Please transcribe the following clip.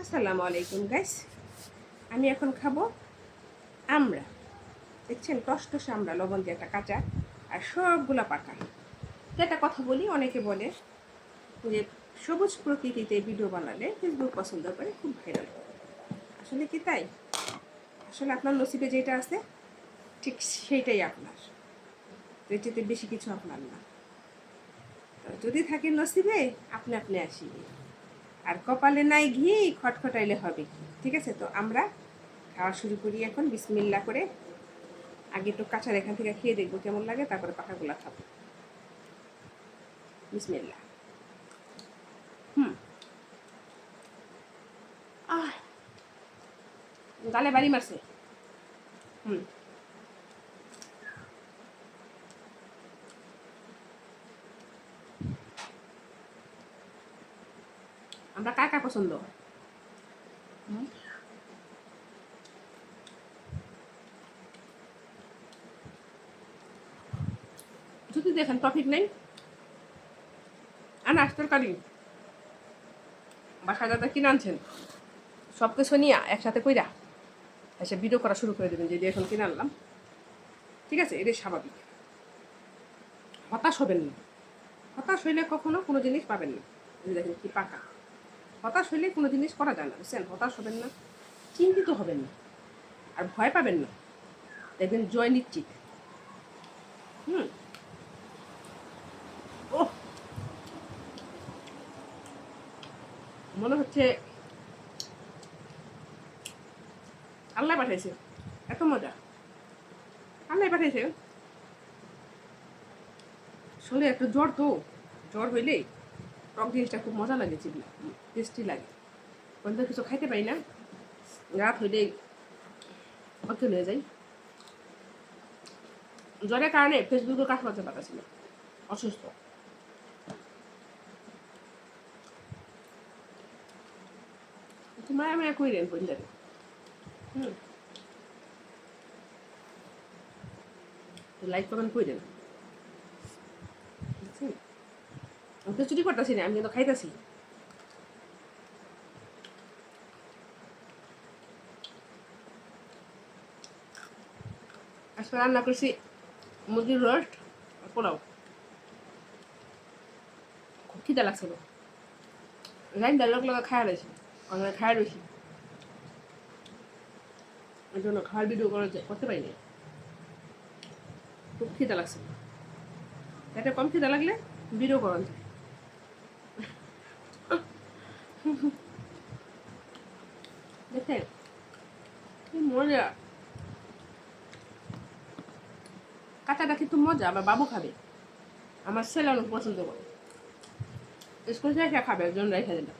আসসালামু আলাইকুম গাইস। আমি এখন খাবো আমরা। দেখছেন টসটসে আমরা, লবণ দিয়ে একটা কাঁচা আর সবগুলা পাকা। তো একটা কথা বলি, অনেকে বলে যে সবুজ প্রকৃতিতে ভিডিও বানালে ফেসবুক পছন্দ করে, খুব ভাইরাল করে। আসলে কি তাই? আসলে আপনার নসিবে যেটা আছে ঠিক সেইটাই আপনার, এটাতে বেশি কিছু আপনার না। তো যদি থাকে নসিবে, আপনি আপনি আসিবে। আর কপালে নাই ঘি, খটখটাইলে হবে কি? ঠিক আছে, তো আমরা খাওয়া শুরু করি এখন বিসমিল্লাহ করে। আগে একটু কাঁচার এখান থেকে খেয়ে দেখবো কেমন লাগে, তারপরে পাকাগুলা খাবো। বিসমিল্লাহ। আহ, গালে বাড়ি মারছে। হুম, আমরা কাকা পছন্দ। যদি দেখেন টপিক নেই, আনাজ তরকারি বাসায় দাদা কিনে আনছেন, সব কিছু নিয়ে একসাথে কইরা এসে ভিডিও করা শুরু করে দেবেন যে এখন কিনে আনলাম। ঠিক আছে, এটাই স্বাভাবিক। হতাশ হবেন না। হতাশ হইলে কখনো কোনো জিনিস পাবেন না। দেখেন কি পাকা। হতাশ হইলে কোনো জিনিস করা যায় না, বুঝছেন? হতাশ হবেন না, চিন্তিত হবেন না, আর ভয় পাবেন না। দেখবেন জয় নিশ্চিত। হুম। ও, মনে হচ্ছে আল্লাহ পাঠাইছে। এত মজা আল্লাহ পাঠাইছে। শরীরে একটু জ্বর, তো জ্বর হইলেই টক জিনিসটা খুব মজা লাগে, চিবলা টেস্টি লাগে। কোনটা কিছু খাইতে পারি না, রাত হইলেই অজ্ঞান হয়ে যাই। জ্বরের কারণে ফেসবুকে কাজ করতে পারতেছি না, অসুস্থ। মায়া মায়া কইলেন বললেন। হুম, লাইক কমেন্ট কইলেন। বুঝছেন, আমি তো চুরি করতেছি না, আমি কিন্তু খাইতেছি। আজকে রান্না করছি মুরগির রোস্ট আর পোলাও। খুব খিদে লাগছিল, লাইনটা লোক লোক খাওয়া রয়েছে, আমরা খাওয়া রয়েছি। ওই জন্য খাওয়ার ভিডিও করতে পারিনি। খুব খিদে লাগছে, এটা কম খিদে লাগলে ভিডিও করা যায়। দেখেন কি মজা, কাঁচাটা কিন্তু মজা। আমার বাবু খাবে, আমার ছেলে অনেক পছন্দ করে, স্কুল থেকে খাবে, একজন রেখে দিলাম।